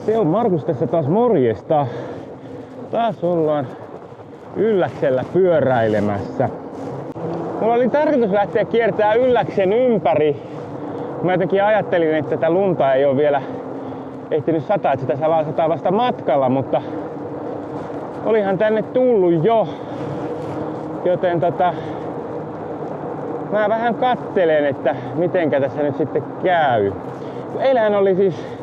Se on Markus tässä taas, morjesta. Taas ollaan Ylläksellä pyöräilemässä. Mulla oli tarkoitus lähteä kiertää Ylläksen ympäri. Mä jotenkin ajattelin, että tätä lunta ei ole vielä ehtinyt sataa, että sitä sataa vasta matkalla, mutta olihan tänne tullut jo. Joten mä vähän kattelen, että mitenkä tässä nyt sitten käy. Eilähän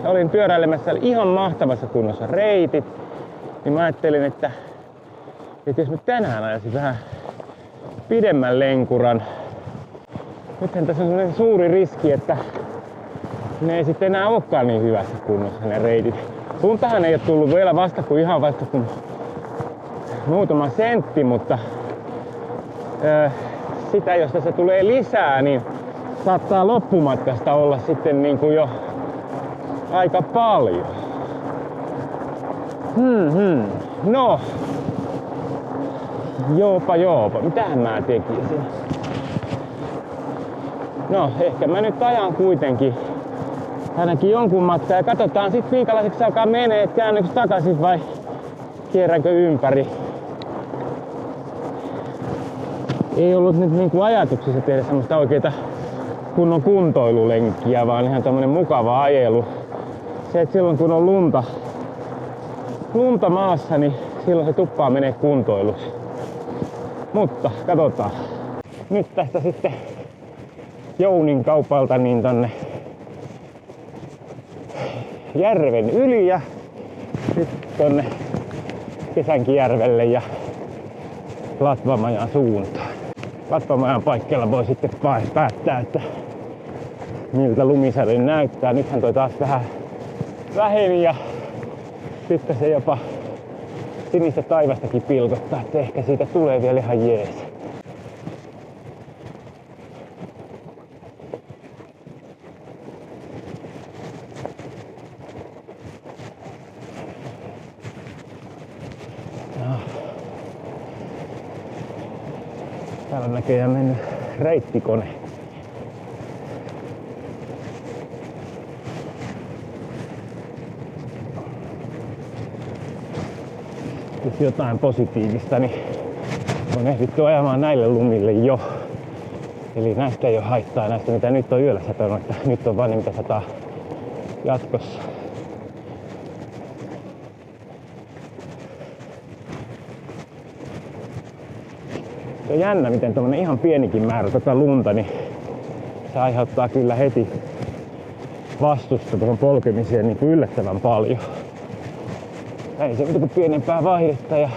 olin pyöräilemässä ihan mahtavassa kunnossa reitit, niin mä ajattelin, että jos mä tänään ajasin vähän pidemmän lenkuran. Nythän tässä on sellainen suuri riski, että ne ei sitten enää olekaan niin hyvässä kunnossa ne reitit. Luntahan ei ole tullut vielä ihan vasta kuin muutama sentti, mutta sitä jos tässä tulee lisää, niin saattaa loppumatkasta olla sitten niin kuin jo aika paljon. No. Joopa. Mitähän mä tekisin? No, ehkä mä nyt ajan kuitenkin ainakin jonkun matkaa ja katsotaan sit minkälaiseksi alkaa menee, että käännykö takaisin vai kierränkö ympäri. Ei ollut nyt niinku ajatuksissa tehdä semmoista oikeeta kunnon kuntoilulenkkiä, vaan ihan tämmönen mukava ajelu. Se, että silloin kun on lunta maassa, niin silloin se tuppaa menee kuntoiluksi. Mutta katsotaan. Nyt tästä sitten Jounin kaupalta niin tonne järven yli ja sitten tonne Kesänkijärvelle ja Latvamajan suuntaan. Latvamajan paikkeilla voi sitten päättää, että miltä lumisade näyttää. Nythän toi taas vähän väheni ja sitten se jopa sinistä taivastakin pilkottaa, että ehkä siitä tulee vielä ihan jees. Täällä on näköjään mennyt reittikone. Jos jotain positiivista, niin on ehditty ajamaan näille lumille jo. Eli näistä ei ole haittaa, näistä mitä nyt on yöllä satanut, että nyt on vaan ne mitä sataa jatkossa. Se on jännä, miten tommonen ihan pienikin määrä tätä lunta, niin se aiheuttaa kyllä heti vastusta tuohon polkemiseen niin yllättävän paljon. Ei se mitään pienempää vaihdetta ja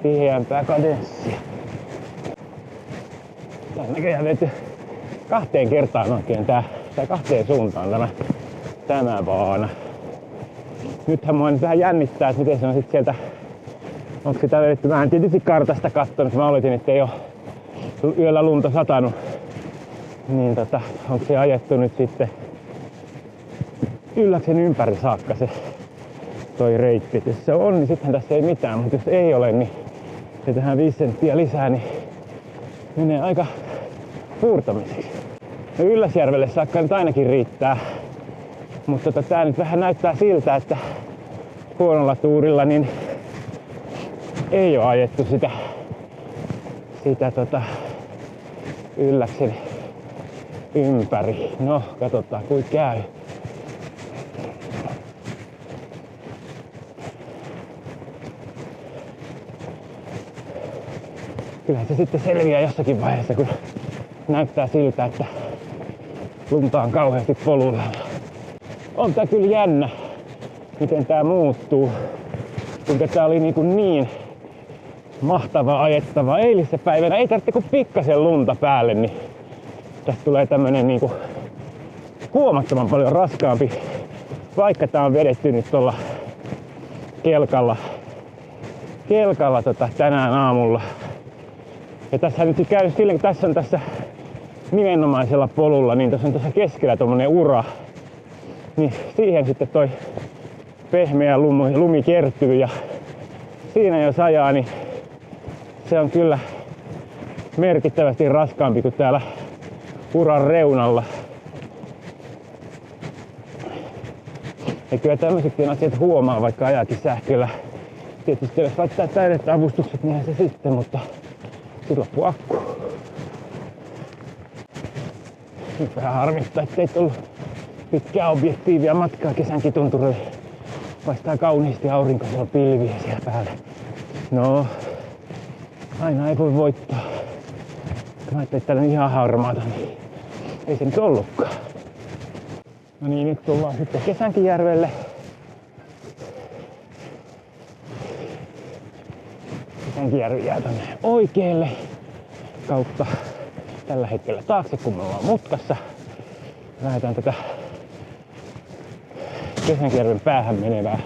tiheämpää kadenssia. Tää on näköjään vedetty 2 kertaan oikein tai 2 suuntaan tämä baana. Nythän mua nyt vähän jännittää, että miten se on sit sieltä. Onko sitä vedetty? Mä en tietysti kartasta katsonut, mä oletin, että ei oo yöllä lunta satanut. Niin onko se ajettu nyt sitten Ylläksen ympäri saakka se toi reitti. Et jos se on, niin sittenhän tässä ei mitään, mutta jos ei ole, niin se tähän 5 senttiä lisää, niin menee aika puurtamiseksi. No Ylläsjärvelle saakka nyt ainakin riittää, mutta tää nyt vähän näyttää siltä, että huonolla tuurilla niin ei ole ajettu sitä Ylläksen ympäri. No, katsotaan kuin käy. Kyllähän se sitten selviää jossakin vaiheessa, kun näyttää siltä, että lunta on kauheasti polulla. On tää kyllä jännä, miten tää muuttuu. Kuinka tää oli niin mahtava ajettava eilispäivänä. Ei tarvitse kuin pikkasen lunta päälle, niin tästä tulee tämmönen niinku huomattavan paljon raskaampi, vaikka tää on vedetty nyt tuolla kelkalla tänään aamulla. Ja tässä nyt käy silleen, kun tässä on tässä nimenomaisella polulla, niin tässä on tässä keskellä tommonen ura. Niin siihen sitten toi pehmeä lumi kertyy ja siinä jos ajaa, niin se on kyllä merkittävästi raskaampi kuin täällä uran reunalla. Ja kyllä tämmöisetkin asiat huomaa, vaikka ajakin sähköllä. Tietysti jos laittaa täydet avustukset, niin se sitten, mutta sitten loppuu akku. Nyt vähän harmittaa, ettei tullut pitkää objektiivia matkaa kesänkin tunturille. Paistaa kauniisti aurinko, siellä on pilviä siellä päällä. No, aina ei voi voittaa. Mä ajattelin, että täällä on ihan harmaata, niin ei se nyt ollutkaan. No niin, nyt tullaan sitten Kesänkijärvelle. Kesänkijärvi jää tonne oikealle kautta tällä hetkellä taakse, kun me ollaan mutkassa. Lähdetään tätä Kesänkijärven päähän menevää,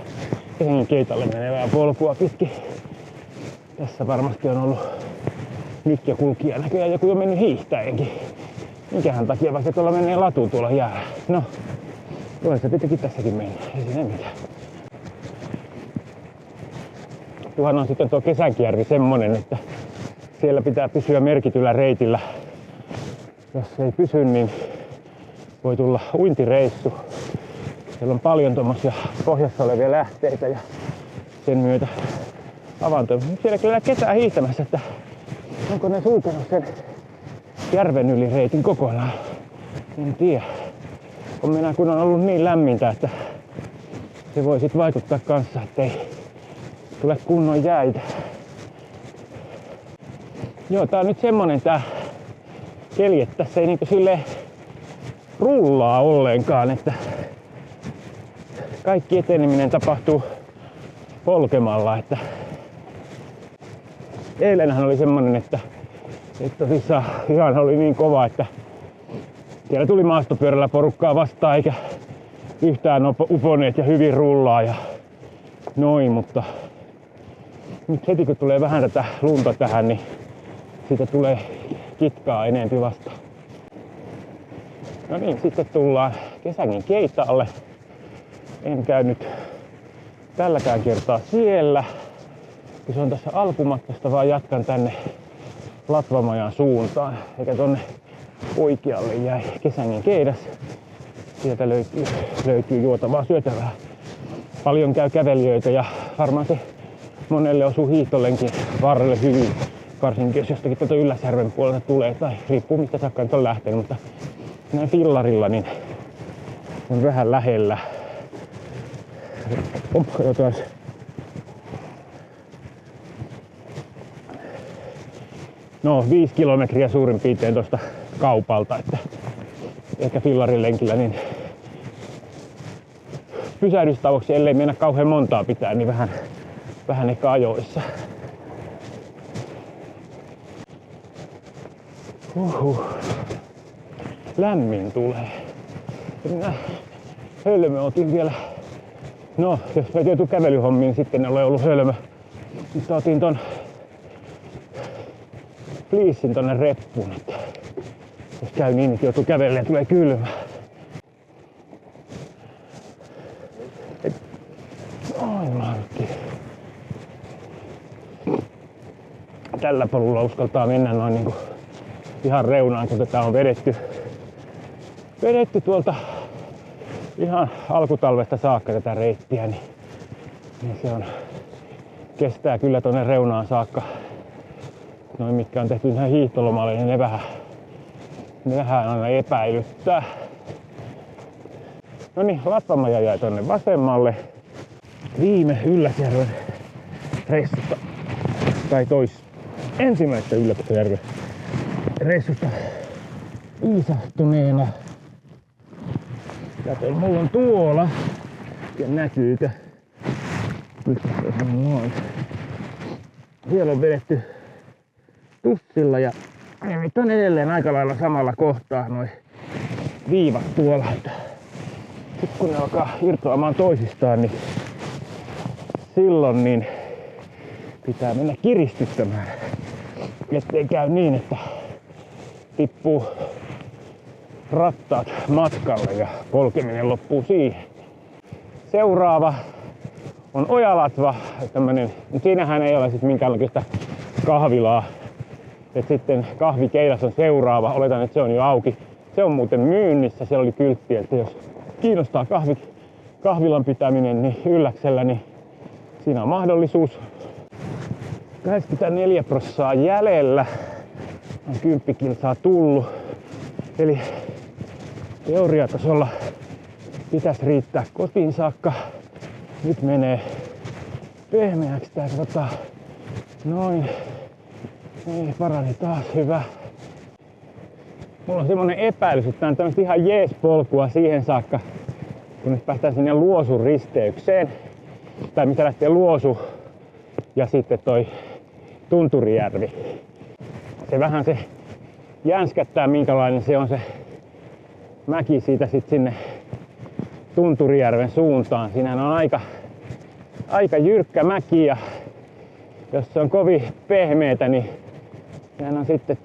Kesänkin keitalle menevää polkua pitkin. Tässä varmasti on ollut nyt jo kulkija näköjään joku jo mennyt hiihtäenkin. Minkähän takia vaikka tuolla menee latu tuolla jäällä. No, voi se tietenkin tässäkin mennä, ei siinä mitään. Tuohan on sitten tuo Kesänkijärvi semmonen, että siellä pitää pysyä merkityllä reitillä. Jos ei pysy, niin voi tulla uintireissu. Siellä on paljon tuommoisia pohjassa olevia lähteitä ja sen myötä avantoja. Siellä kyllä ketään hiihtämässä, että onko ne sulkenut sen järven yli reitin kokonaan. En tiedä. Kun on ollut niin lämmintä, että se voi sit vaikuttaa kanssa, ettei tule kunnon jäitä. Joo, tää on nyt semmonen tää keli, että tässä ei niinku silleen rullaa ollenkaan, että kaikki eteneminen tapahtuu polkemalla, että eilenhän oli semmonen, että tosissaan ihan oli niin kova, että siellä tuli maastopyörällä porukkaa vastaan eikä yhtään uponeet ja hyvin rullaa ja noin, mutta nyt heti kun tulee vähän tätä lunta tähän, niin siitä tulee kitkaa enempi vastaan. No niin, sitten tullaan Kesänkin keitaalle. En käy nyt tälläkään kertaa siellä, kun se on tässä alkumatkasta, vaan jatkan tänne Latvamajan suuntaan, eikä tonne oikealle jäi Kesänkin keidas. Sieltä löytyy juotavaa syötävää. Paljon käy kävelijöitä ja varmaan se monelle osuu hiihtolenkin varrelle hyvin, varsinkin jos jostakin tuolta Ylläsjärven puolelta tulee, tai riippuu mistä saakka nyt on lähtenyt, mutta näin fillarilla niin on vähän lähellä. Katsotaan. No 5 kilometriä suurin piirtein tuosta kaupalta, että ehkä fillarilenkillä niin pysähdystauoksi, ellei mennä kauhean montaa pitää, niin vähän ehkä ajoissa. Lämmin tulee. Minä hölmö otin vielä. No, jos mä joutuu kävelyhommiin, niin sitten en ole ollut hölmö. Nyt otin ton fleecin tonne reppuun, että jos käy niin, että joutuu kävelemään ja tulee kylmä. Oi Markki. Tällä polulla uskaltaa mennä noin niinku ihan reunaan, kun tätä on vedetty tuolta ihan alkutalvesta saakka tätä reittiä, niin se on, kestää kyllä tonne reunaan saakka. Noin mitkä on tehty ihan hiihtolomalle, niin ne vähän aina epäilyttää. No niin, Latvamaja jäi tonne vasemmalle. Viime Ylläsjärven reissusta, tai ensimmäistä Ylläsjärven reissusta viisahtuneena. Kato, mulla on tuolla, ja näkyykö? Noin. Siellä on vedetty tussilla ja nyt on edelleen aika lailla samalla kohtaa noin viivat tuolla. Sitten kun ne alkaa irtoamaan toisistaan, niin silloin niin pitää mennä kiristyttämään, ettei käy niin, että tippuu rattaat matkalle ja polkeminen loppuu siihen. Seuraava on Ojalatva, tämmönen, mutta siinähän ei ole sit minkäänlaista kahvilaa. Et sitten kahvikeilas on seuraava, oletan, että se on jo auki. Se on muuten myynnissä, siellä oli kyltti, että jos kiinnostaa kahvilan pitäminen niin ylläksellä, niin siinä on mahdollisuus. 84% jäljellä on 10 kilsaa tullut. Eli teoriatasolla pitäisi riittää kotiin saakka. Nyt menee pehmeäksi tää, katsotaan. Noin. Ei, parani taas, hyvä. Mulla on semmonen epäilys, että tää on tämmöstä ihan jees polkua siihen saakka, kun nyt päästään sinne Luosun risteykseen. Tai mitä lähtee Luosu ja sitten toi Tunturijärvi. Se vähän se jänskättää, minkälainen se on se mäki siitä sit sinne Tunturijärven suuntaan. Siinähän on aika jyrkkä mäki ja jos se on kovin pehmeetä, niin sehän on sitten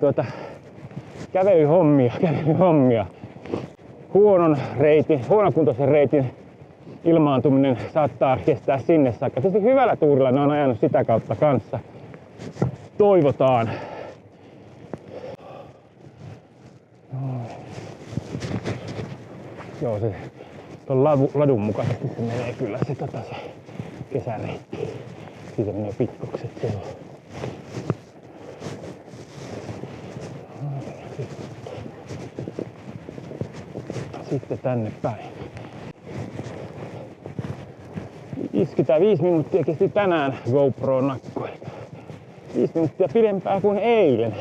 kävelyhommia. Huonokuntoisen reitin ilmaantuminen saattaa kestää sinne saakka. Tietysti hyvällä tuurilla ne on ajanut sitä kautta kanssa. Toivotaan. Joo, se ton ladun mukaisesti se menee kyllä se kesäreitti. Siitä menee pitkokset siellä. Sitten tänne päin. Isketään 5 minuuttia kesti tänään GoPro-nakko. 5 minuuttia pidempää kuin eilen.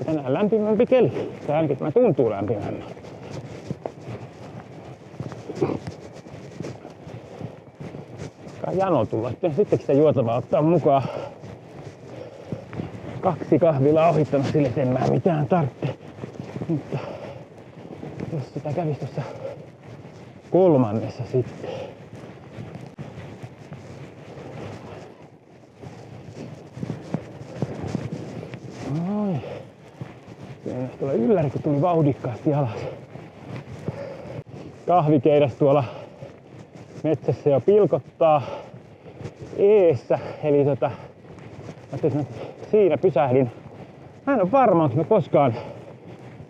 Tänään lämpimämpi keli. Tai ainakin tämä tuntuu lämpimämmältä. Jano tulla. Sittenkin sitä juotavaa ottaa mukaan. 2 kahvilaa ohittanut sille, että en mä mitään tarvitse. Mutta jos sitä kävisi tuossa 3. sitten. Noin. Tuolla ylläri, kun tuli vauhdikkaasti alas. Kahvikeidas tuolla metsässä jo pilkottaa eessä. Eli siinä pysähdyn. Mä en ole varma, onko mä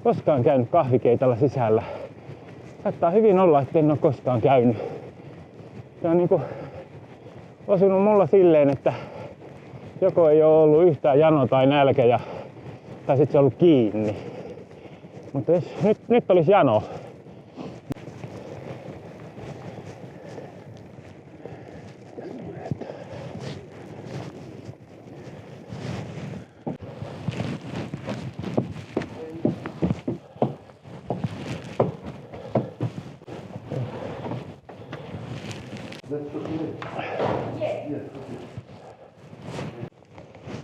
koskaan käynyt kahvikeitalla sisällä. Saattaa hyvin olla, että en ole koskaan käynyt. Se on niinku osunut mulla silleen, että joko ei ole ollut yhtään jano tai nälkä tai sitten se on ollut kiinni. Mutta jos nyt olisi jano.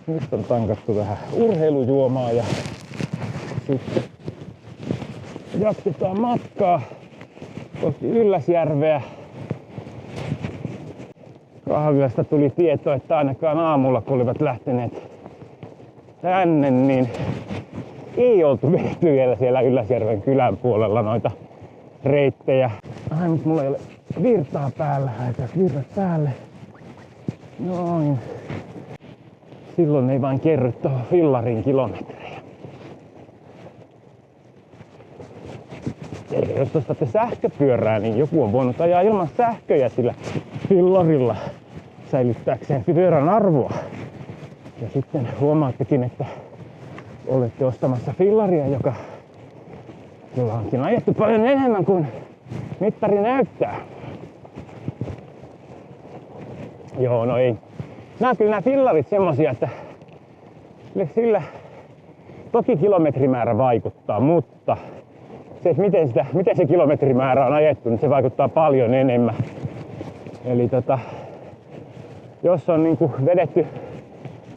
Nyt on tankattu vähän urheilujuomaa ja sitten jatketaan matkaa kohti Ylläsjärveä. Kahvilasta tuli tieto, että ainakaan aamulla kun olivat lähteneet tänne, niin ei oltu vedetty vielä siellä Ylläsjärven kylän puolella noita reittejä. Ai, nyt mulla ei ole virtaa päällä. Laitetaan virrat päälle. Noin. Silloin ei vain kerry tuohon fillarin kilometrejä. Eli jos ostatte sähköpyörää, niin joku on voinut ajaa ilman sähköjä sillä fillarilla säilyttääkseen pyörän arvoa. Ja sitten huomaattekin, että olette ostamassa fillaria, jolla onkin ajettu paljon enemmän kuin mittari näyttää. Joo, no ei. Nämä fillarit semmosia, että sillä toki kilometrimäärä vaikuttaa, mutta se, että miten se kilometrimäärä on ajettu, niin se vaikuttaa paljon enemmän. Eli jos on niinku vedetty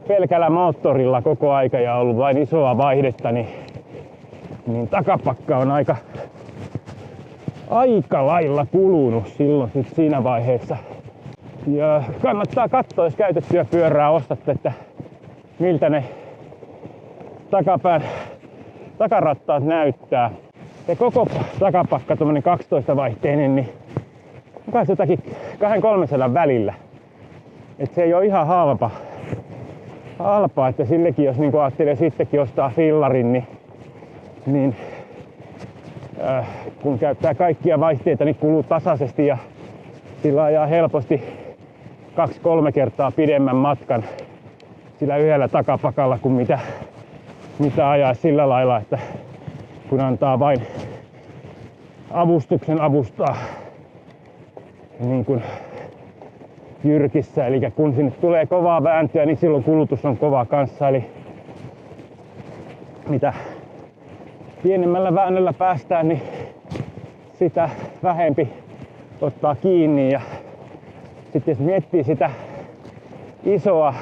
pelkällä moottorilla koko aika ja ollut vain isoa vaihdetta, niin takapakka on aika lailla kulunut silloin siinä vaiheessa. Ja kannattaa katsoa, jos käytettyä pyörää ostatte, että miltä ne takarattaat näyttää. Se koko takapakka, tommonen 12-vaihteinen, niin on kai se jotakin 200-300 välillä. Et se ei ole ihan halpa, että sillekin jos niin ajattelee sittenkin ostaa fillarin, niin kun käyttää kaikkia vaihteita, niin kuluu tasaisesti ja Sillä ajaa helposti 2-3 kertaa pidemmän matkan sillä yhdellä takapakalla kuin mitä ajaa sillä lailla, että kun antaa vain avustuksen avustaa niin kuin jyrkissä. Eli kun sinne tulee kovaa vääntöä, niin silloin kulutus on kova kanssa. Eli mitä pienemmällä väännöllä päästään, niin sitä vähempi ottaa kiinni. Ja sitten jos miettii sitä isoa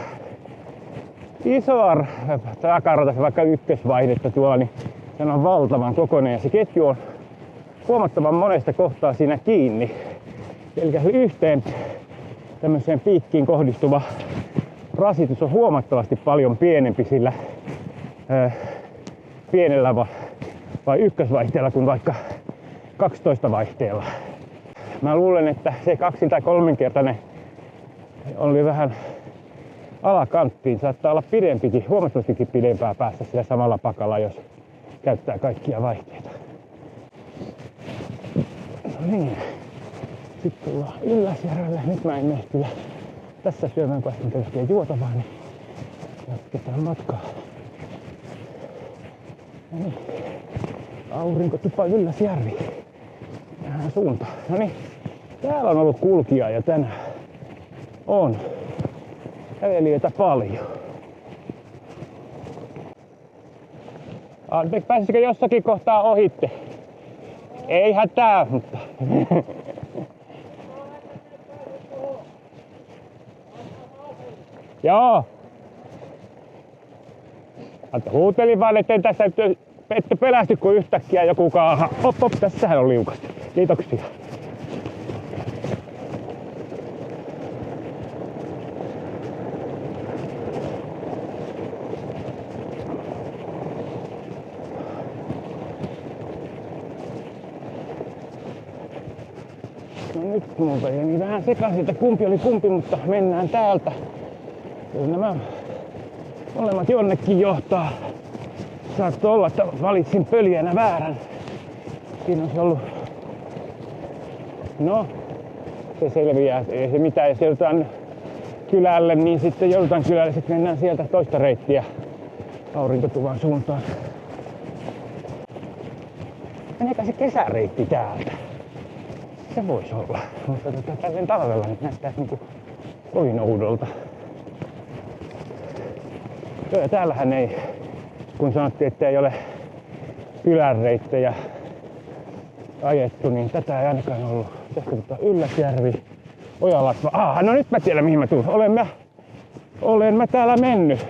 takarata, vaikka ykkösvaihdetta tuolla, niin se on valtavan kokoinen ja se ketju on huomattavan monesta kohtaa siinä kiinni. Eli yhteen tämmöiseen piikkiin kohdistuva rasitus on huomattavasti paljon pienempi sillä pienellä vai ykkösvaihteella kuin vaikka 12 vaihteella. Mä luulen, että se 2- tai 3-kertainen oli vähän alakanttiin. Saattaa olla pidempikin, huomattavastikin pidempää päästä sillä samalla pakalla, jos käyttää kaikkia vaihteita. No niin. Sitten tullaan Ylläsjärvelle. Nyt mä en mene kyllä tässä syömään, kun äsken käytiin juotavaa, niin jatketaan matkaa. No niin. Aurinkotupa Ylläsjärvi. Tähän suuntaan. No niin. Täällä on ollut kulkija tänään. On. Kävelijöitä paljon. Anteeksi, pääsisikö jossakin kohtaa ohitte? Ei hätää, mutta... Joo. Huutelin vaan, ettei tässä ette pelästy, kun yhtäkkiä joku kaaha. Hop, tässähän on liukasta. Kiitoksia. No nyt multa jäi vähän sekaisin, että kumpi oli kumpi, mutta mennään täältä. Nämä molemmat jonnekin johtaa. Saattoi olla, että valitsin pöljänä väärän. Siinä olisi ollut... No, se selviää. Ei se mitään. Jos joudutaan kylälle, niin sitten joudutaan kylälle. Sitten mennään sieltä toista reittiä aurinkotuvan suuntaan. Meneekö se kesäreitti täältä? Se voisi olla. Mutta tälleen talvella nyt näyttää niinku kovin oudolta. Joo, ja täällähän ei, kun sanottiin, että ei ole kylänreittejä ajettu, niin tätä ei ainakaan ollut. Tästä Ylläsjärvi, Ojalatva. No nyt mä tiedän mihin mä tulin. Olen mä täällä mennyt.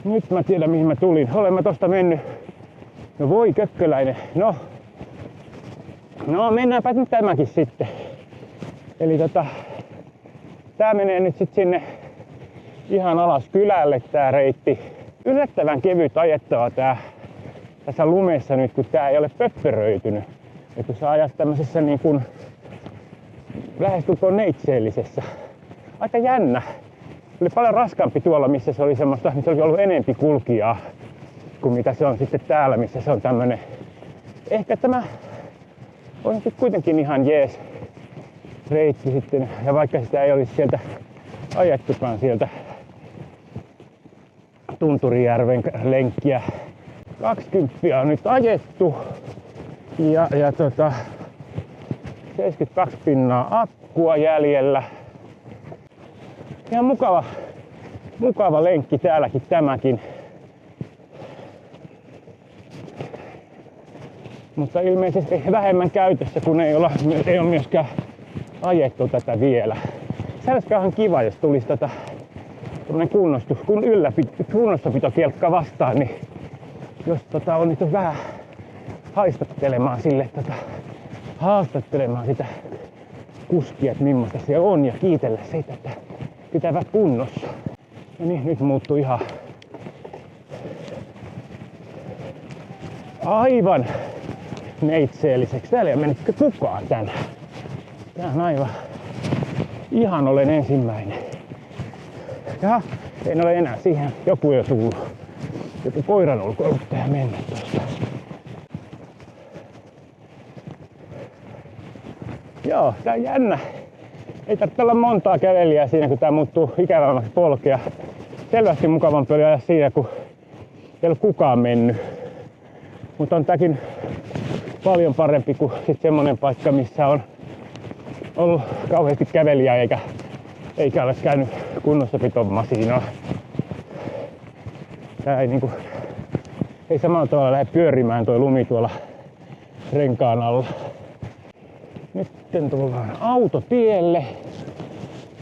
Nyt mä tiedän mihin mä tulin. Olen mä tosta mennyt. No voi kökköläinen. No mennäänpä nyt tämäkin sitten. Eli tää menee nyt sit sinne ihan alas kylälle tää reitti. Yllättävän kevyt ajettava tässä lumessa nyt, kun tää ei ole pöppöröitynyt. Ja kun sä ajat tämmöisessä niin kuin lähestulkoon neitseellisessä. Aika jännä. Oli paljon raskaampi tuolla, missä se oli semmoista, missä oli ollut enempi kulkijaa kuin mitä se on sitten täällä, missä se on tämmönen. Ehkä tämä on sitten kuitenkin ihan jees reitti sitten. Ja vaikka sitä ei olisi sieltä ajettukaan sieltä Tunturijärven lenkkiä. 20 on nyt ajettu ja 72 pinnaa akkua jäljellä. Ihan mukava lenkki täälläkin tämäkin. Mutta ilmeisesti vähemmän käytössä, kun ei ole myöskään ajettu tätä vielä. Se olisi ihan kiva, jos tulisi kunnossapitokelkka vastaan, niin jos onnistu vähän haistattelemaan haastattelemaan sitä kuskia, että millaista se on, ja kiitellä siitä, että pitävät kunnossa. Ja niin, nyt muuttui ihan aivan neitseelliseksi. Täällä ei ole mennyt kukaan tänään. Tää on aivan... Ihan olen ensimmäinen. Ja en ole enää siihen. Joku jo tullut. Joku koiran ulkoiluttaja mennä tuosta. Joo, tää on Ei tarvitse olla montaa kävelijää siinä, kun tää muuttuu ikävämmäksi polkea. Selvästi mukavampi oli ajaa siinä, kun ei ole kukaan mennyt. Mutta on tääkin paljon parempi kuin sit semmonen paikka, missä on ollut kauheasti kävelijää eikä ole käynyt kunnossapitomasinaa. Tää ei samalla tavalla lähde pyörimään toi lumi tuolla renkaan alla. Nyt tullaan autotielle.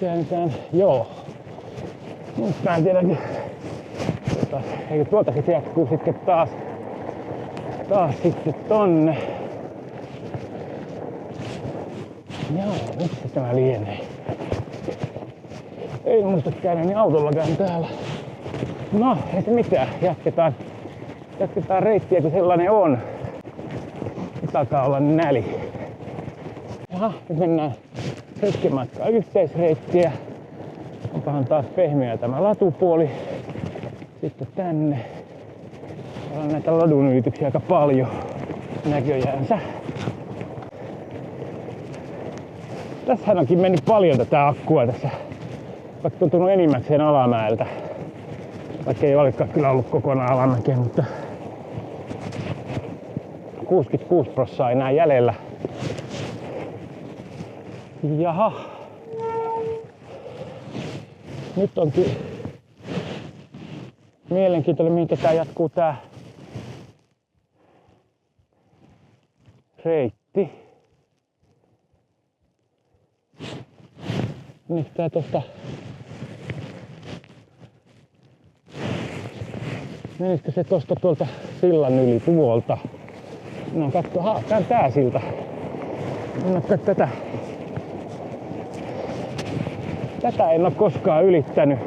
Käännetään, joo. Nyt mä en tiedä, eikö tuolta se jatkuu sitten taas sitten tonne. Joo, missä tämä lienee? Ei muista käynyt autollakaan täällä. No, ei se mitään. Jatketaan reittiä, kun sellainen on. Takaa olla näli. Jaha, nyt mennään hetken matkaa yhteisreittiä. Onpahan taas pehmeä tämä latupuoli. Sitten tänne. Täällä on näitä ladun ylityksiä aika paljon näköjäänsä. Tässähän onkin mennyt paljon tätä akkua tässä. Vaikka tuntunut enimmäkseen alamäeltä. Vaikka ei olekaan kyllä ollut kokonaan alamäkeä, mutta 66% enää jäljellä. Jaha. Nyt onkin mielenkiintoinen, mihin tää jatkuu tää reitti. Nyt tää tosta menisikö se tosta tuolta sillan yli tuolta? No katso, tää on tää silta. Mennäkö tätä? Tätä en oo koskaan ylittänyt.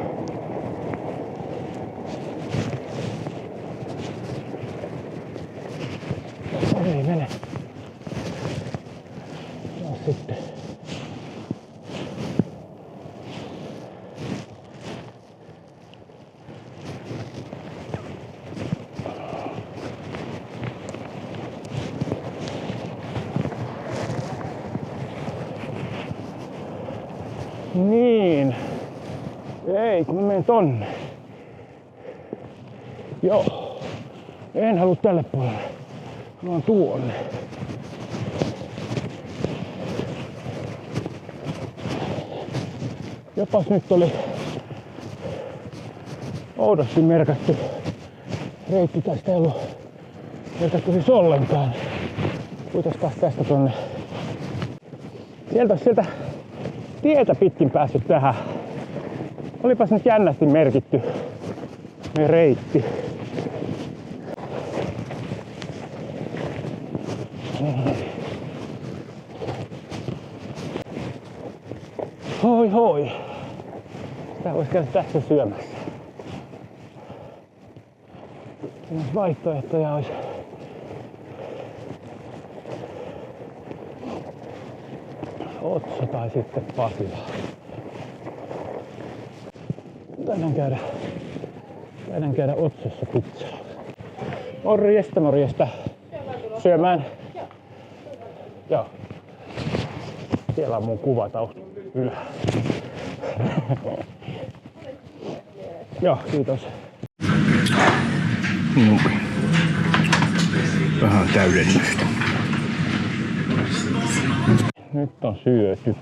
Ei mene. No sitten. Niin. Ei, kun mä menen tonne. Joo. En halua tälle puolelle. Haluan tuonne. Jopas nyt oli oudosti merkattu reitti. Tästä ei ollut merkattu siis ollenkaan. Kuitas taas tästä tonne. Sieltä tietä pitkin päässyt tähän. Olipas nyt jännästi merkitty meidän reitti. Hoi hoi. Sitä voisi käydä tässä syömässä. Vaihtoehtoja olisi Otso tai sitten Pasila. Taidaan käydä Otsossa pizzaa. Morjesta. Syömään. Joo. Siellä on mun kuva taustalla ylhäällä. Joo, kiitos. Vähän täydennystä. Nyt on syöty.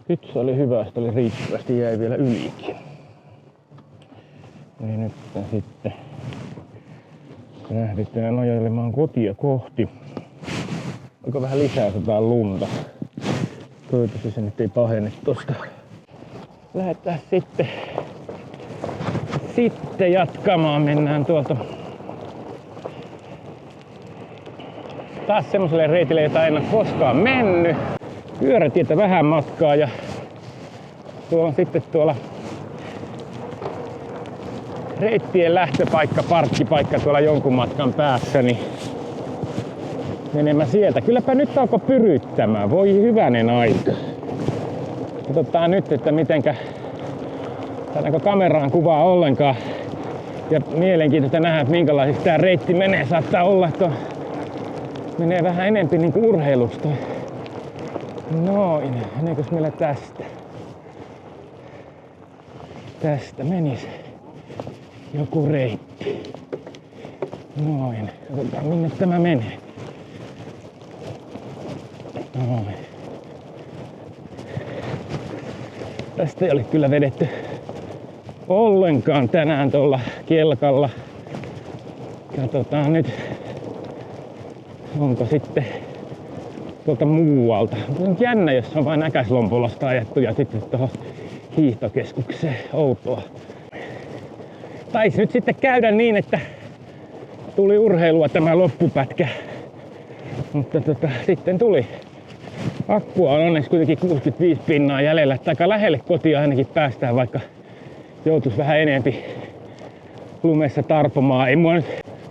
Pizza oli hyvä, sitä oli riittävästi, jäi vielä ylikin. Niin nyt sitten lähdetään ajelemaan kotia kohti. Onko vähän lisää sataa lunta? Toivottavasti se nyt ei pahene tosta. Lähdetään sitten jatkamaan. Mennään tuolta taas semmoselle reitille, jota en ole koskaan mennyt. Pyörätietä vähän matkaa ja tuolla on sitten tuolla reittien lähtöpaikka, parkkipaikka tuolla jonkun matkan päässä, niin menemään sieltä. Kylläpä nyt alkoi pyryttämään, voi hyvänen aika. Katsotaan nyt, että mitenkä saadaanko kameraan kuvaa ollenkaan. Ja mielenkiintoista nähdä, että minkälaisiksi tää reitti menee. Saattaa olla, että menee vähän enempi niinku urheilusta Noin, meneekös meillä tästä? Tästä menisi joku reitti. Noin, katsotaan minne tämä menee. Noin. Tästä ei ole kyllä vedetty ollenkaan tänään tuolla kelkalla. Katsotaan nyt, onko sitten tuolta muualta. On jännä, jos on vain Näkäslompolosta ajettu ja sitten tuohon hiihtokeskukseen. Outoa. Taisi nyt sitten käydä niin, että tuli urheilua tämä loppupätkä. Mutta sitten tuli. Akkua on onneksi kuitenkin 65 pinnaa jäljellä, että aika lähelle kotia ainakin päästään, vaikka joutuisi vähän enempi lumessa tarpomaan. Ei mua nyt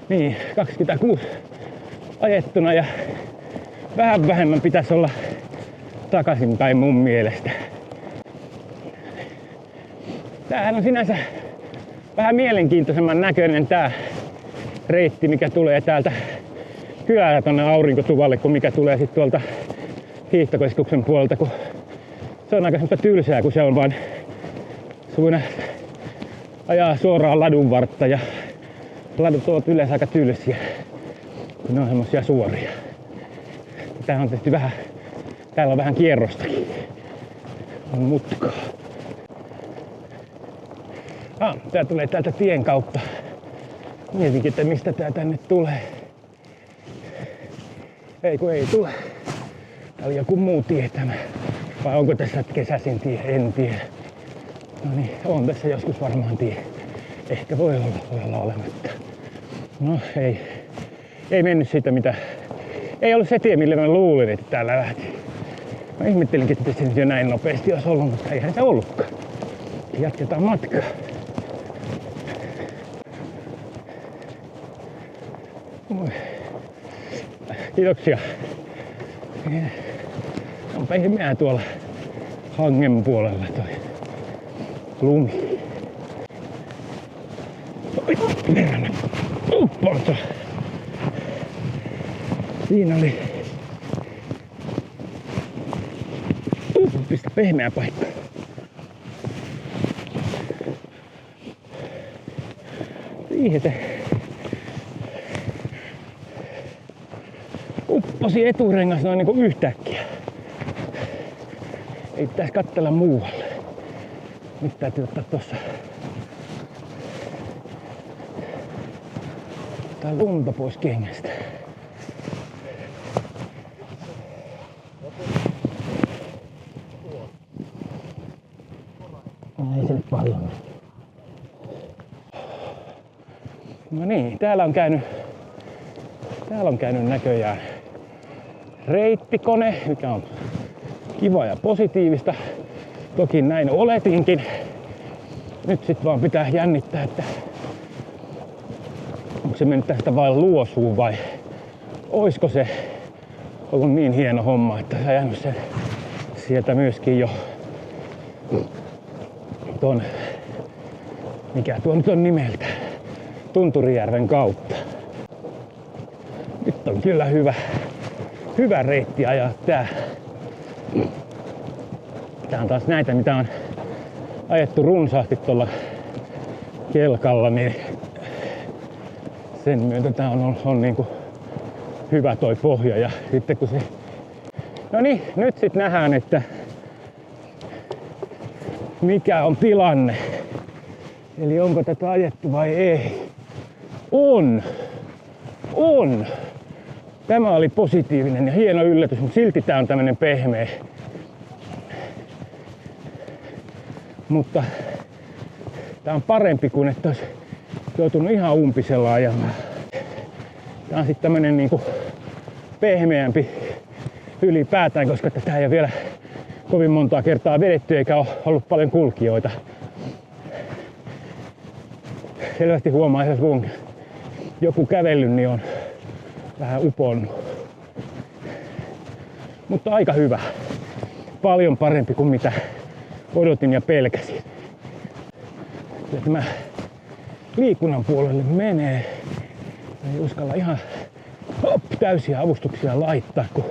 niin 26 ajettuna ja vähän vähemmän pitäisi olla takaisinpäin mun mielestä. Tämähän on sinänsä vähän mielenkiintoisemman näköinen tää reitti, mikä tulee täältä kylällä tonne Aurinkotuvalle, kuin mikä tulee sitten tuolta hiihtokeskuksen puolelta, kun se on aika semmoista tylsää, kun se on vain semmoinen ajaa suoraan ladun vartta ja ladut ovat yleensä aika tylsiä, kun ne on semmosia suoria. Tää on tehty vähän, täällä on vähän kierrostakin. On mutkaa. Tää tulee täältä tien kautta. Mietinkin, että mistä tää tänne tulee. Ei kun ei tule. Tää oli joku muu tie tämä. Vai onko tässä kesäisin tie? En tiedä. No niin, on tässä joskus varmaan tie. Ehkä voi olla olematta. No ei mennyt siitä mitä. Ei ollut se tie, millä mä luulin, että täällä lähti. Mä ihmettelinkin, että se nyt jo näin nopeasti olisi ollut, mutta eihän se ollutkaan. Jatketaan matkaa. Kiitoksia. On pehmeää tuolla hangen puolella toi lumi. Verran. Uppoota. Siinä oli pistä pehmeä paikka. Siihen se upposi eturengas noin niinku yhtäkkiä. Ei pitäisi katsella muualle. Nyt täytyy ottaa tossa tää lunta pois kengästä. Ei se nyt paljon. No niin, täällä on käynyt näköjään reittikone, mikä on kiva ja positiivista. Toki näin oletinkin. Nyt sit vaan pitää jännittää, että onko se mennyt tästä vain luosuun vai oisko se ollut niin hieno homma, että sä jäänyt sen sieltä myöskin jo ton, mikä tuo nyt on nimeltä, Tunturijärven kautta. Nyt on kyllä hyvä reitti ajaa tää. Tää on taas näitä, mitä on ajettu runsaasti tuolla kelkalla, niin sen myötä tää on niinku hyvä toi pohja. Ja sitten kun se... No niin, nyt sit nähdään, että mikä on tilanne. Eli onko tätä ajettu vai ei? On! Tämä oli positiivinen ja hieno yllätys, mutta silti tää on tämmönen pehmeä. Mutta tää on parempi kuin että olisi joutunut ihan umpisella ajamaan. Tää on sitten tämmönen niinku pehmeämpi ylipäätään, koska tätä ei ole vielä kovin montaa kertaa vedetty eikä ole ollut paljon kulkijoita. Selvästi huomaa, että kun joku kävellyt, niin on vähän uponnut. Mutta aika hyvä. Paljon parempi kuin mitä odotin ja pelkäsin. Ja tämä liikunnan puolelle menee. Ei uskalla ihan täysiä avustuksia laittaa, kun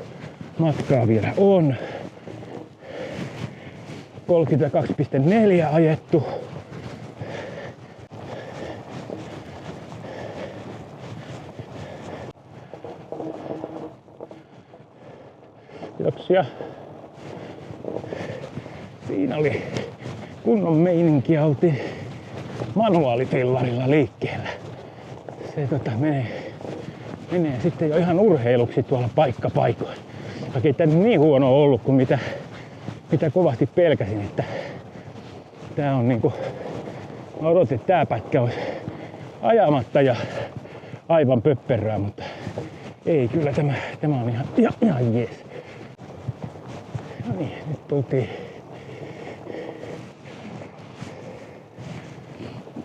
matkaa vielä on. 32,4 ajettu. Kiitoksia. Siinä oli kunnon meininki, oltiin manuaalifillarilla liikkeellä. Se menee sitten jo ihan urheiluksi tuolla paikkapaikoin. Vaikka ei tämä niin huono ollut kuin mitä kovasti pelkäsin, että tää on niinku, mä odotin, että tää pätkä olisi ajamatta ja aivan pöpperää, mutta ei, kyllä tämä on ihan jees. No niin, nyt tultiin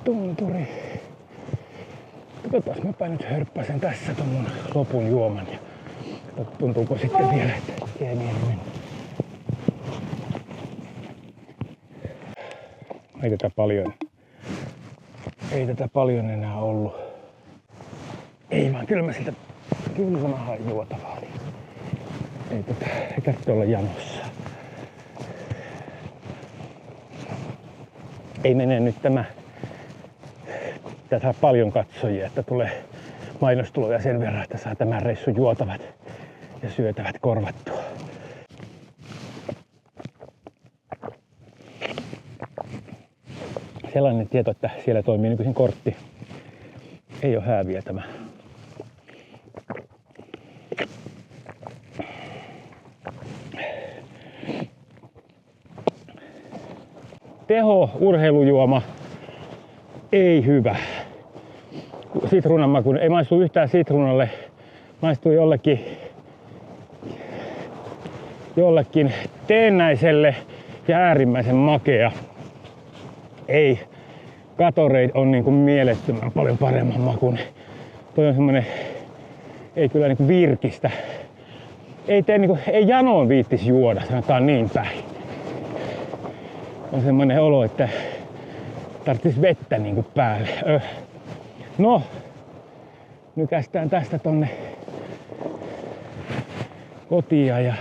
tunturi. Katsotaan, mäpä nyt hörppäsen tässä ton mun lopun juoman ja tuntuuko sitten vielä, että jää mieli mennä. Ei tätä paljon enää ollut. Ei vaan kyllä mä hain juotavaa. Ei tarvitse olla janossa. Ei mene nyt tätä paljon katsojia, että tulee mainostuloja sen verran, että saa tämän reissun juotavat ja syötävät korvattua. Sellainen tieto, että siellä toimii nykyisin kortti. Ei ole hääviä tämä. Teho, urheilujuoma, ei hyvä. Sitruunan maku ei maistu yhtään sitruunalle. Maistui jollekin teennäiselle ja äärimmäisen makea. Ei. Gatorade on niinku mielettömän paljon paremman makun. Toi on semmonen, ei kyllä niinku virkistä. Ei janoon viittis juoda, sanotaan niin päin. On semmonen olo, että tarvitsisi vettä niinku päälle. No, nykästään tästä tonne kotia ja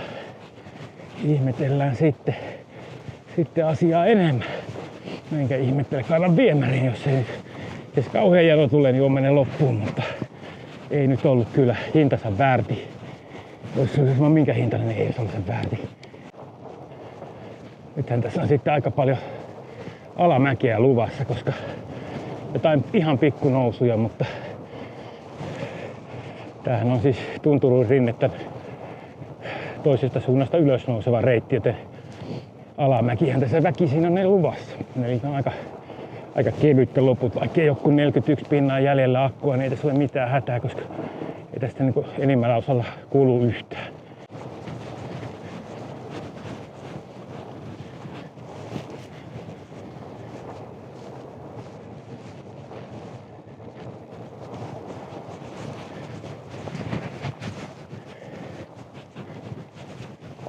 ihmetellään sitten asiaa enemmän. Enkä ihmettele, kaivan viemäriin, jos kauhean jano tulee, niin mene loppuun, mutta ei nyt ollut kyllä hintansa väärti. Jos se olisi minkä hintainen, niin ei olisi ollut sen väärti. Nythän tässä on sitten aika paljon alamäkiä luvassa, koska jotain ihan pikkunousuja, mutta tämähän on siis Tunturun rinnettä toisesta suunnasta ylös nouseva reitti, joten alamäkihän tässä väkisin on ne luvassa. Eli on aika kevyttä loput, vaikka ei ole kuin 41 pinnaa jäljellä akkua, niin ei tässä ole mitään hätää, koska ei tästä niin enimmällä osalla kulu yhtään.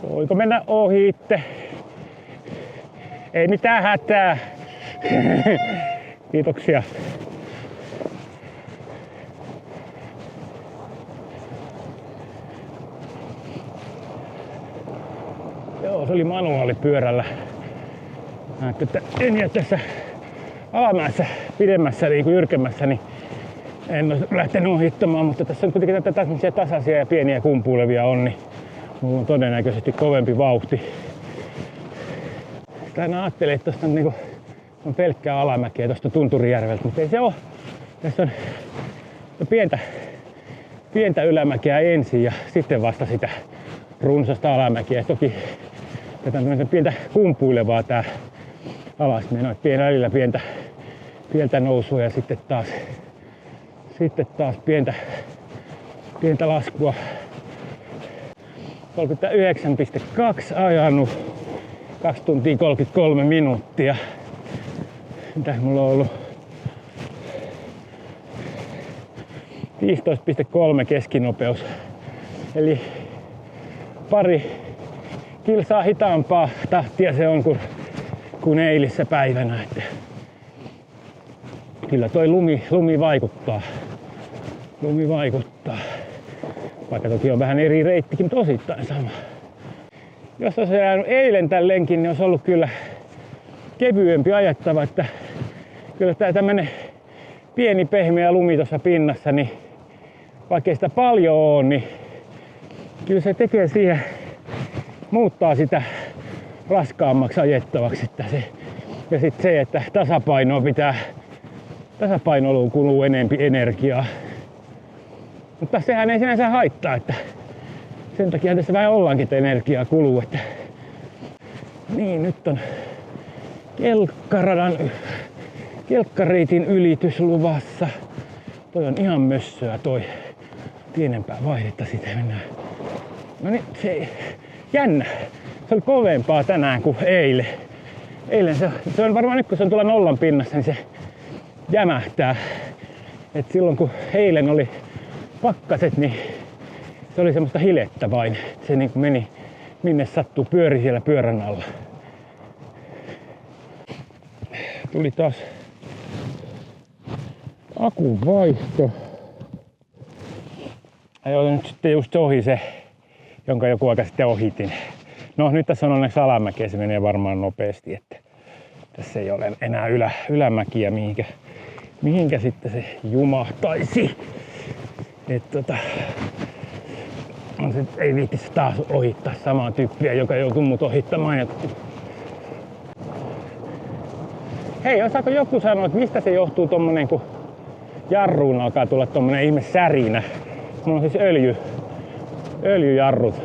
Voiko mennä ohitte? Ei mitään hätää. Kiitoksia. Joo, se oli manuaalipyörällä. Näette, että en jää tässä alamäessä pidemmässä niin kuin jyrkemmässä, niin en ole lähtenyt ohittamaan, mutta tässä on kuitenkin tämmöisiä tasaisia ja pieniä kumpuilevia on, niin mulla on todennäköisesti kovempi vauhti. Aina ajattelin, että tuosta on pelkkää alamäkeä tuosta Tunturijärveltä, mutta ei se ole. Tässä on pientä ylämäkeä ensin ja sitten vasta sitä runsasta alamäkeä. Toki tätä on pientä kumpuilevaa tää alasmeno, välillä pientä nousua ja sitten taas pientä laskua. 39,2 ajanut. 2 tuntia 33 minuuttia. Mitä mulla on ollut? 15,3 keskinopeus. Eli pari kilsaa hitaampaa tahtia se on kuin eilissä päivänä. Että kyllä toi lumi vaikuttaa. Vaikka toki on vähän eri reittikin, mutta osittain sama. Jos olisi jäänyt eilen tän lenkin, niin olisi ollut kyllä kevyempi ajettava, että kyllä tää tämmönen pieni pehmeä lumi tuossa pinnassa, niin vaikka sitä paljon on, niin kyllä se tekee siihen, muuttaa sitä raskaammaksi ajettavaksi. Että se, ja sitten se, että tasapainoiluun kuluu enempi energiaa. Mutta sehän ei sinänsä haittaa, että sen takia tässä vähän ollaankin, että energiaa kuluu. Että niin, nyt on kelkkareitin ylitys luvassa. Toi on ihan mössöä toi. Pienempää vaihdetta sitten mennään. No niin, se jännä. Se oli kovempaa tänään kuin eilen. Eilen se on varmaan nyt kun se on tuolla nollan pinnassa, niin se jämähtää. Et silloin kun eilen oli pakkaset, niin se oli semmoista hilettä vain. Se niin kuin meni minne sattuu, pyöri siellä pyörän alla. Tuli taas akun vaihto. Ajoin nyt sitten just ohi se, jonka joku aika sitten ohitin. No nyt tässä on onneksi alamäkeä, se menee varmaan nopeasti, että tässä ei ole enää ylämäkiä mihinkä sitten se jumahtaisi. Ei viittisi taas ohittaa samaa tyyppiä, joka joutuu mut ohittamaan. Hei, osaako joku sanoa, että mistä se johtuu tommonen, kun jarruun alkaa tulla tommonen ihme särinä? Mulla on siis öljyjarrut.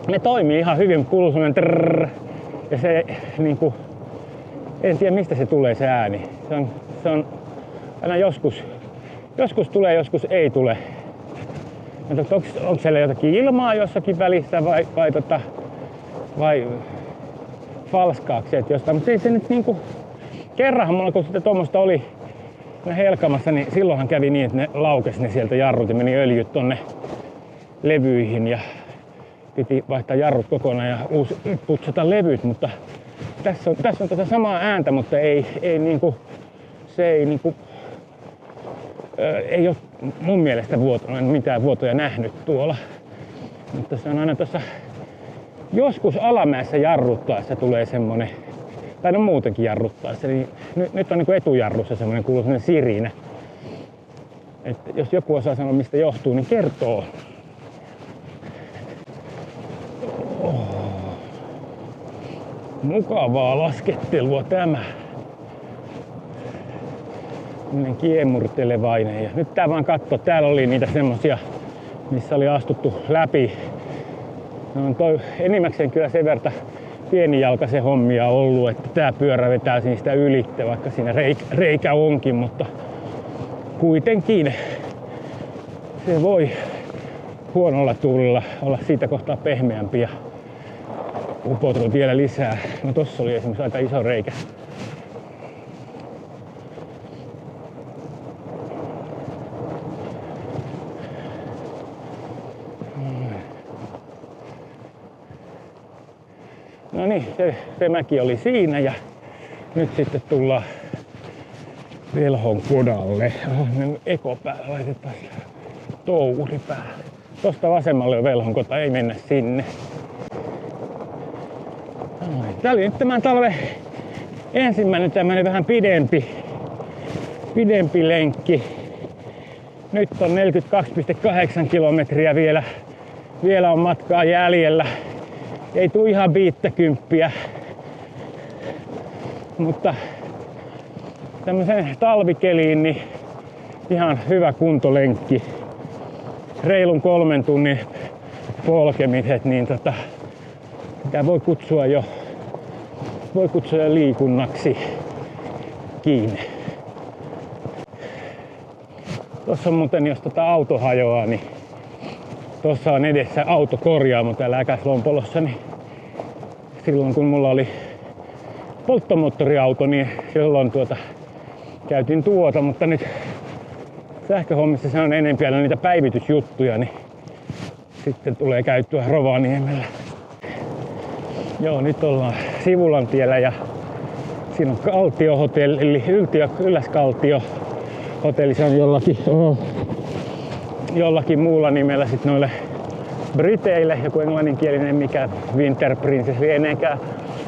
Ne toimii ihan hyvin, kuuluu semmonen trrrr. Ja se niinku, en tiedä mistä se tulee se ääni. Se on aina joskus tulee, joskus ei tule. Onko siellä jotakin ilmaa jossakin välissä vai falskaako se jostain, mutta ei se nyt niinku, kerranhan mulla kun sitten tuommoista oli helkamassa, niin silloinhan kävi niin, että ne laukesi ne sieltä jarrut ja meni öljyt tonne levyihin ja piti vaihtaa jarrut kokonaan ja putsata levyt, mutta tässä on tätä samaa ääntä, mutta ei ole mun mielestä mitään vuotoja nähnyt tuolla. Mutta se on aina tuossa joskus alamäessä jarruttaessa tulee semmonen, tai no muutenkin jarruttaessa, niin nyt on niinku etujarrussa semmonen, kuuluu semmonen sirinä. Että jos joku osaa sanoa mistä johtuu, niin kertoo. Mukavaa laskettelua tämä. Tämmönen kiemurtelevainen. Ja nyt tää vaan katso, täällä oli niitä semmosia, missä oli astuttu läpi. No toi enimmäkseen kyllä sen verran pienijalkaisen hommia ollut, että tää pyörä vetää siitä ylitte, vaikka siinä reikä onkin, mutta kuitenkin se voi huonolla tuulella olla siitä kohtaa pehmeämpi ja upoutua vielä lisää. No tossa oli esimerkiksi aika iso reikä. No niin, se mäki oli siinä ja nyt sitten tullaan Velhon kodalle. Eko päälle laitetaan touri päälle. Tosta vasemmalle on Velhon kota, ei mennä sinne. Tää oli nyt tämän talven ensimmäinen tämmönen vähän pidempi lenkki. Nyt on 42,8 kilometriä vielä on matkaa jäljellä. Ei tuu ihan 50, mutta tämmösen talvikeliin niin ihan hyvä kuntolenkki. Reilun 3 tunnin polkemiset, niin sitä voi kutsua jo liikunnaksi kiinni. Tuossa on muuten, jos auto hajoaa, niin tuossa on edessä autokorjaamo täällä Äkäslompolossa, niin silloin kun mulla oli polttomoottoriauto, niin silloin käytin mutta nyt sähköhommissa se on enemmän vielä niitä päivitysjuttuja, niin sitten tulee käyttöä Rovaniemellä. Joo, nyt ollaan Sivulantiellä ja siinä on Kaltiohotelli, Ylläskaltio hotelli, se on jollakin muulla nimellä sit noille briteille joku englanninkielinen mikä Winter Princess lienekään,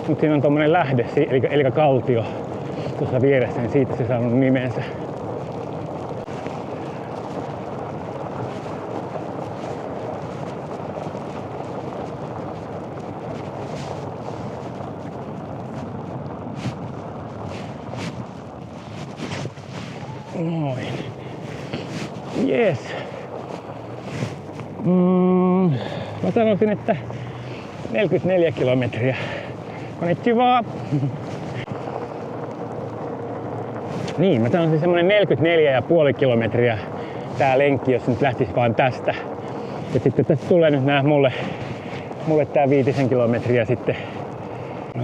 mutta siinä on tommonen lähde, eli kaltio tuossa vieressä, niin siitä se saanut nimensä. Noin. Yes. Mä sanoisin, että 44 kilometriä. Konnichiwa. Niin, mä sanoisin semmonen 44,5 kilometriä tää lenkki, jos nyt lähtis vaan tästä. Ja sitten tästä tulee nyt nää mulle tää 5 kilometriä sitten.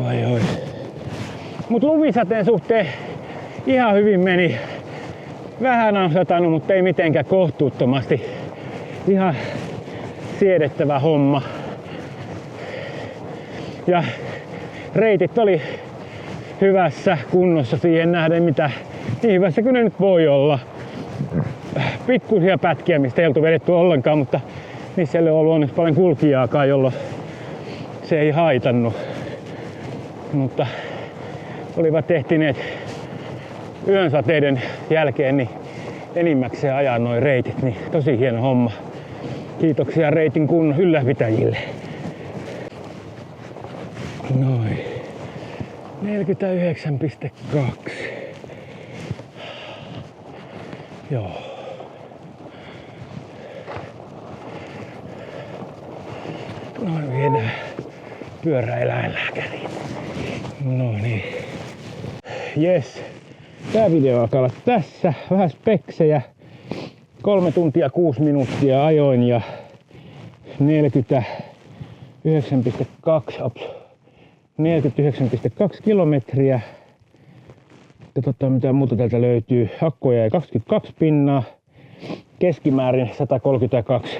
Oi. Mut lumisateen suhteen ihan hyvin meni. Vähän on satanut, mutta ei mitenkään kohtuuttomasti. Ihan siedettävä homma. Ja reitit oli hyvässä kunnossa siihen nähden, mitä niin hyvässä kuin ne nyt voi olla. Pikkuisia pätkiä, mistä ei oltu vedetty ollenkaan, mutta niissä ei ole ollut onneksi paljon kulkijaakaan, jolloin se ei haitannut. Mutta olivat ehtineet yön sateiden jälkeen niin enimmäkseen ajaa noin reitit, niin tosi hieno homma. Kiitoksia reitin kunnon ylläpitäjille. Noin. 49,2. Joo. Noin viedään pyöräeläinlääkäriin. No niin. Jes. Tää video alkaa olla tässä. Vähän speksejä. 3 tuntia 6 minuuttia ajoin ja 49,2 kilometriä. Katsotaan mitä muuta täältä löytyy. Akkuja jäi 22 pinnaa. Keskimäärin 132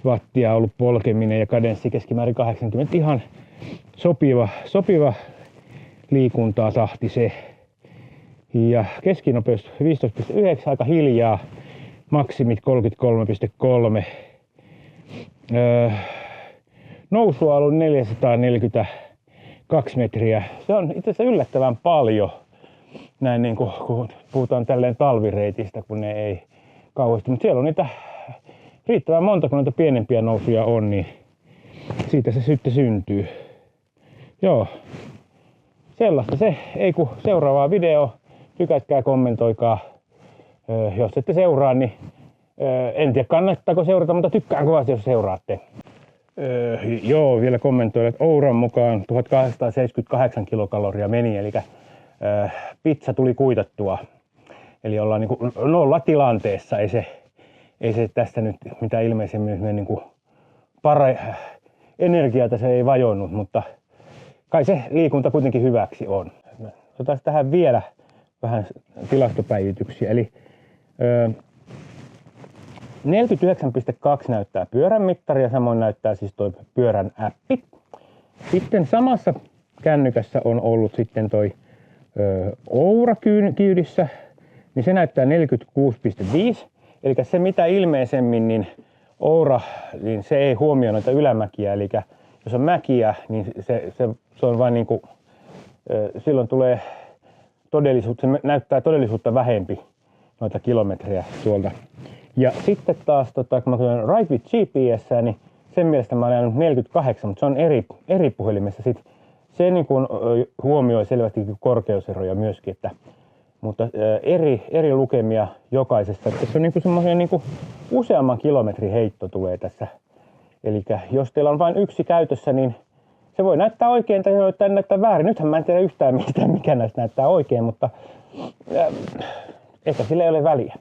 wattia ollut polkeminen ja kadenssi keskimäärin 80. Ihan sopiva liikuntaa tahti se. Ja keskinopeus 15,9, aika hiljaa. Maksimit 33,3. Nousua on ollut 442 metriä. Se on itse asiassa yllättävän paljon. Näin niin kun puhutaan tälleen talvireitistä, kun ne ei kauheasti. Mutta siellä on niitä riittävän monta, kun noita pienempiä nousuja on, niin siitä se sitten syntyy. Joo. Sellaista se. Ei kun seuraavaa video. Tykätkää, kommentoikaa. Jos ette seuraa, niin en tiedä kannattaako seurata, mutta tykkään kovasti, jos seuraatte. Joo, vielä kommentoin, että Ouran mukaan 1878 kilokaloria meni, eli pizza tuli kuitattua. Eli ollaan niin kuin nollatilanteessa, ei se tästä nyt mitä ilmeisemmin niin kuin energiaa tässä ei vajonnut, mutta kai se liikunta kuitenkin hyväksi on. Otetaan tähän vielä vähän tilastopäivityksiä. Eli 49,2 näyttää pyörän mittari ja samoin näyttää siis toi pyörän appi. Sitten samassa kännykässä on ollut sitten toi Oura kyydissä, niin se näyttää 46,5. Eli se mitä ilmeisemmin, niin Oura, niin se ei huomioi noita ylämäkiä. Eli jos on mäkiä, niin se on vain niin kuin, silloin tulee todellisuutta, se näyttää todellisuutta vähempi noita kilometrejä tuolta. Ja sitten taas, kun mä tulen Ride with GPS, niin sen mielestä mä olen ajanut 48, mutta se on eri puhelimessa. Sitten se niin kuin huomioi selvästi korkeuseroja myöskin, mutta eri lukemia jokaisessa. Se on niin kuin semmoinen niin kuin useamman kilometrin heitto tulee tässä. Eli jos teillä on vain yksi käytössä, niin se voi näyttää oikein tai näyttää väärin. Nythän mä en tiedä yhtään mikä näistä näyttää oikein, mutta ehkä sillä ei ole väliä.